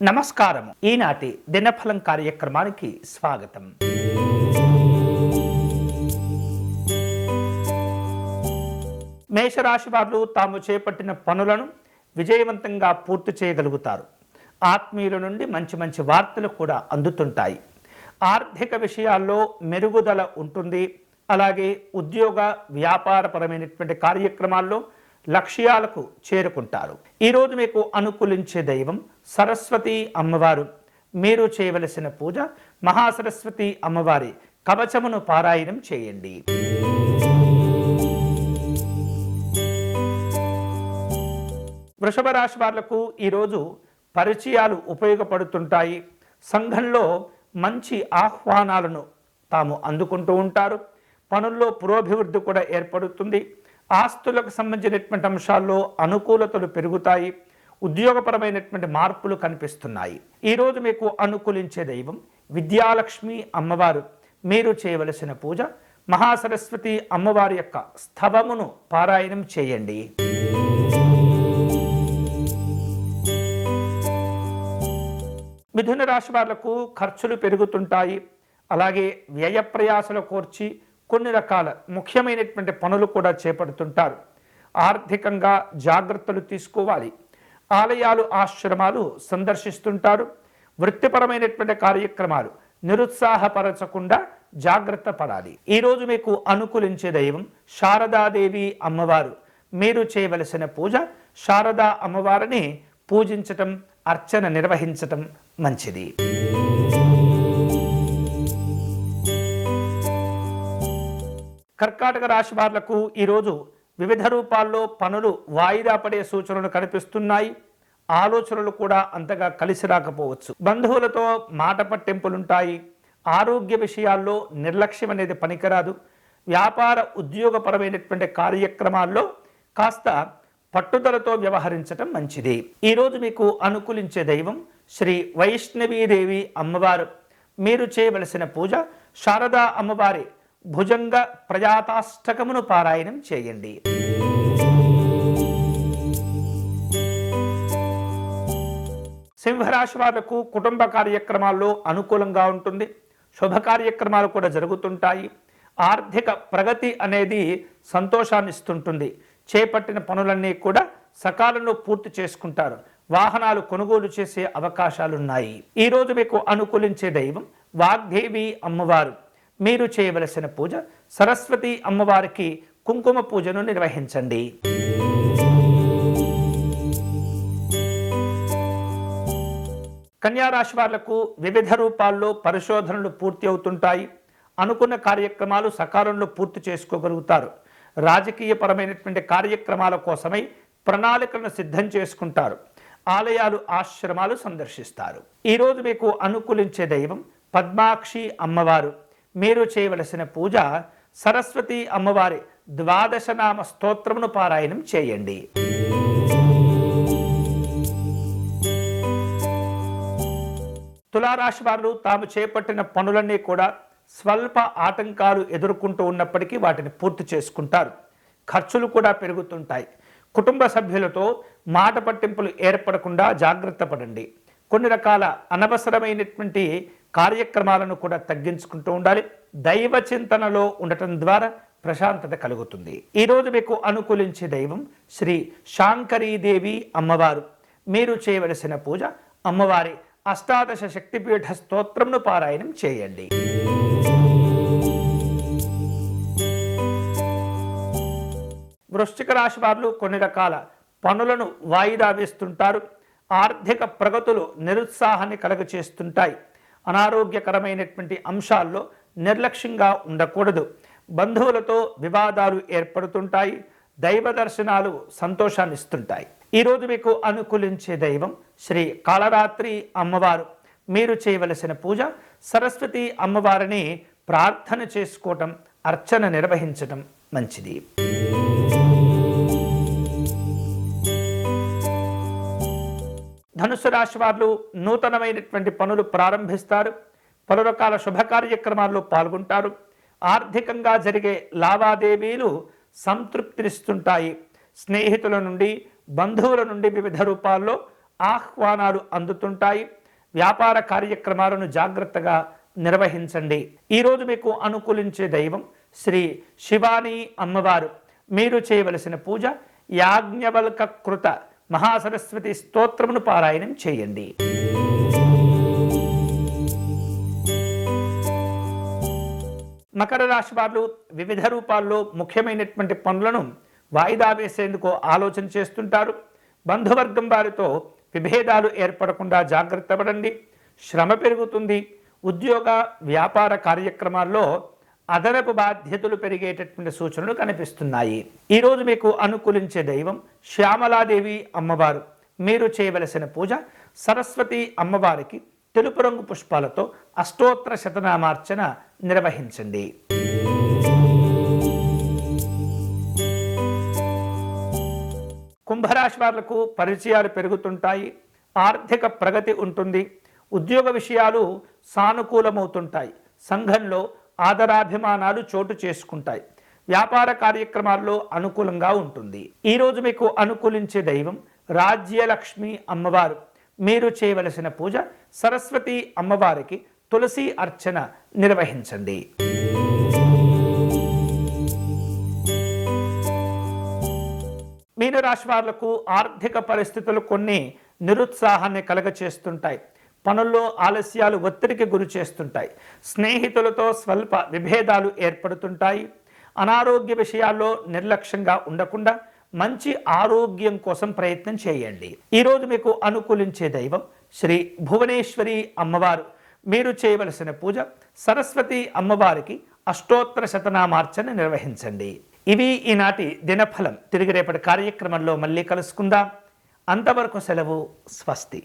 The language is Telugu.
నమస్కారం. ఈనాటి దినఫలం కార్యక్రమానికి స్వాగతం. మేషరాశి వారు తాము చేపట్టిన పనులను విజయవంతంగా పూర్తి చేయగలుగుతారు. ఆత్మీయుల నుండి మంచి మంచి వార్తలు కూడా అందుతుంటాయి. ఆర్థిక విషయాల్లో మెరుగుదల ఉంటుంది. అలాగే ఉద్యోగ వ్యాపారపరమైనటువంటి కార్యక్రమాల్లో లక్ష్యాలకు చేరుకుంటారు. ఈరోజు మీకు అనుకూలించే దైవం సరస్వతి అమ్మవారు. మీరు చేయవలసిన పూజ మహాసరస్వతి అమ్మవారి కవచమును పారాయణం చేయండి. వృషభ రాశి వాళ్లకు ఈరోజు పరిచయాలు ఉపయోగపడుతుంటాయి. సంఘంలో మంచి ఆహ్వానాలను తాము అందుకుంటూ ఉంటారు. పనుల్లో పురోభివృద్ధి కూడా ఏర్పడుతుంది. ఆస్తులకు సంబంధించినటువంటి అంశాల్లో అనుకూలతలు పెరుగుతాయి. ఉద్యోగపరమైనటువంటి మార్పులు కనిపిస్తున్నాయి. ఈరోజు మీకు అనుకూలించే దైవం విద్యాలక్ష్మి అమ్మవారు. మీరు చేయవలసిన పూజ మహాసరస్వతి అమ్మవారి యొక్క స్తవమును పారాయణం చేయండి. మిథున రాశి వాళ్లకు ఖర్చులు పెరుగుతుంటాయి. అలాగే వ్యయ ప్రయాసలు కోర్చి కొన్ని రకాల ముఖ్యమైనటువంటి పనులు కూడా చేపడుతుంటారు. ఆర్థికంగా జాగ్రత్తలు తీసుకోవాలి. ఆలయాలు ఆశ్రమాలు సందర్శిస్తుంటారు. వృత్తిపరమైనటువంటి కార్యక్రమాలు నిరుత్సాహపరచకుండా జాగ్రత్త పడాలి. ఈరోజు మీకు అనుకూలించే దైవం శారదాదేవి అమ్మవారు. మీరు చేయవలసిన పూజ శారదా అమ్మవారిని పూజించటం, అర్చన నిర్వహించటం మంచిది. కర్కాటక రాశి వాళ్లకు ఈరోజు వివిధ రూపాల్లో పనులు వాయిదా పడే సూచనలు కనిపిస్తున్నాయి. ఆలోచనలు కూడా అంతగా కలిసి రాకపోవచ్చు. బంధువులతో మాట పట్టింపులుంటాయి. ఆరోగ్య విషయాల్లో నిర్లక్ష్యం అనేది పనికిరాదు. వ్యాపార ఉద్యోగపరమైనటువంటి కార్యక్రమాల్లో కాస్త పట్టుదలతో వ్యవహరించటం మంచిది. ఈరోజు మీకు అనుకూలించే దైవం శ్రీ వైష్ణవీదేవి అమ్మవారు. మీరు చేయవలసిన పూజ శారదా అమ్మవారి భుజంగ ప్రజాతాష్టకమును పారాయణం చేయండి. సింహరాశి వాళ్లకు కుటుంబ కార్యక్రమాల్లో అనుకూలంగా ఉంటుంది. శుభ కార్యక్రమాలు కూడా జరుగుతుంటాయి. ఆర్థిక ప్రగతి అనేది సంతోషాన్ని ఇస్తుంటుంది. చేపట్టిన పనులన్నీ కూడా సకాలంలో పూర్తి చేసుకుంటారు. వాహనాలు కొనుగోలు చేసే అవకాశాలున్నాయి. ఈరోజు మీకు అనుకూలించే దైవం వాగ్దేవి అమ్మవారు. మీరు చేయవలసిన పూజ సరస్వతి అమ్మవారికి కుంకుమ పూజను నిర్వహించండి. కన్యారాశి వాళ్లకు వివిధ రూపాల్లో పరిశోధనలు పూర్తి అవుతుంటాయి. అనుకున్న కార్యక్రమాలు సకాలంలో పూర్తి చేసుకోగలుగుతారు. రాజకీయపరమైనటువంటి కార్యక్రమాల కోసమై ప్రణాళికలను సిద్ధం చేసుకుంటారు. ఆలయాలు ఆశ్రమాలు సందర్శిస్తారు. ఈరోజు మీకు అనుకూలించే దైవం పద్మాక్షి అమ్మవారు. మీరు చేయవలసిన పూజ సరస్వతి అమ్మవారి ద్వాదశనామ స్తోత్రమును పారాయణం చేయండి. తులారాశి వారు తాము చేపట్టిన పనులన్నీ కూడా స్వల్ప ఆటంకాలు ఎదుర్కొంటూ ఉన్నప్పటికీ వాటిని పూర్తి చేసుకుంటారు. ఖర్చులు కూడా పెరుగుతుంటాయి. కుటుంబ సభ్యులతో మాట పట్టింపులు ఏర్పడకుండా జాగ్రత్త పడండి. కొన్ని రకాల అనవసరమైనటువంటి కార్యక్రమాలను కూడా తగ్గించుకుంటూ ఉండాలి. దైవ చింతనలో ఉండటం ద్వారా ప్రశాంతత కలుగుతుంది. ఈరోజు మీకు అనుకూలించే దైవం శ్రీ శాంకరీదేవి అమ్మవారు. మీరు చేయవలసిన పూజ అమ్మవారి అష్టాదశ శక్తిపీఠ స్తోత్రంను పారాయణం చేయండి. వృశ్చిక రాశి వారు కొన్ని రకాల పనులను వాయిదా వేస్తుంటారు. ఆర్థిక ప్రగతులు నిరుత్సాహాన్ని కలుగచేస్తుంటాయి. అనారోగ్యకరమైనటువంటి అంశాల్లో నిర్లక్ష్యంగా ఉండకూడదు. బంధువులతో వివాదాలు ఏర్పడుతుంటాయి. దైవ దర్శనాలు సంతోషాన్ని ఇస్తుంటాయి. ఈరోజు మీకు అనుకూలించే దైవం శ్రీ కాళరాత్రి అమ్మవారు. మీరు చేయవలసిన పూజ సరస్వతి అమ్మవారిని ప్రార్థన చేసుకోవటం, అర్చన నిర్వహించటం మంచిది. ధనుసు రాశి వారు నూతనమైనటువంటి పనులు ప్రారంభిస్తారు. పలు రకాల శుభ కార్యక్రమాల్లో పాల్గొంటారు. ఆర్థికంగా జరిగే లావాదేవీలు సంతృప్తినిస్తుంటాయి. స్నేహితుల నుండి బంధువుల నుండి వివిధ రూపాల్లో ఆహ్వానాలు అందుతుంటాయి. వ్యాపార కార్యక్రమాలను జాగ్రత్తగా నిర్వహించండి. ఈరోజు మీకు అనుకూలించే దైవం శ్రీ శివాని అమ్మవారు. మీరు చేయవలసిన పూజ యాజ్ఞవల్క కృత మహాసరస్వతి స్తోత్రమును పారాయణం చేయండి. మకర రాశి వారు వివిధ రూపాల్లో ముఖ్యమైనటువంటి పనులను వాయిదా వేసేందుకు ఆలోచన చేస్తుంటారు. బంధువర్గం వారితో విభేదాలు ఏర్పడకుండా జాగ్రత్త పడండి. శ్రమ పెరుగుతుంది. ఉద్యోగ వ్యాపార కార్యక్రమాల్లో అదనపు బాధ్యతలు పెరిగేటటువంటి సూచనలు కనిపిస్తున్నాయి. ఈరోజు మీకు అనుకూలించే దైవం శ్యామలాదేవి అమ్మవారు. మీరు చేయవలసిన పూజ సరస్వతి అమ్మవారికి తెలుపు రంగు పుష్పాలతో అష్టోత్తర శతనామార్చన నిర్వహించండి. కుంభరాశి వాళ్లకు పరిచయాలు పెరుగుతుంటాయి. ఆర్థిక ప్రగతి ఉంటుంది. ఉద్యోగ విషయాలు సానుకూలమవుతుంటాయి. సంఘంలో ఆదరాభిమానాలు చోటు చేసుకుంటాయి. వ్యాపార కార్యక్రమాల్లో అనుకూలంగా ఉంటుంది. ఈరోజు మీకు అనుకూలించే దైవం రాజ్యలక్ష్మి అమ్మవారు. మీరు చేయవలసిన పూజ సరస్వతి అమ్మవారికి తులసి అర్చన నిర్వహించండి. మీనరాశి వాళ్లకు ఆర్థిక పరిస్థితులు కొన్ని నిరుత్సాహాన్ని కలగచేస్తుంటాయి. పనుల్లో ఆలస్యాలు ఒత్తిడికి గురి చేస్తుంటాయి. స్నేహితులతో స్వల్ప విభేదాలు ఏర్పడుతుంటాయి. అనారోగ్య విషయాల్లో నిర్లక్ష్యంగా ఉండకుండా మంచి ఆరోగ్యం కోసం ప్రయత్నం చేయండి. ఈరోజు మీకు అనుకూలించే దైవం శ్రీ భువనేశ్వరి అమ్మవారు. మీరు చేయవలసిన పూజ సరస్వతి అమ్మవారికి అష్టోత్తర శతనామార్చన నిర్వహించండి. ఇవి ఈనాటి దినఫలం. తిరిగి రేపటి కార్యక్రమంలో మళ్ళీ కలుసుకుందాం. అంతవరకు సెలవు. స్వస్తి.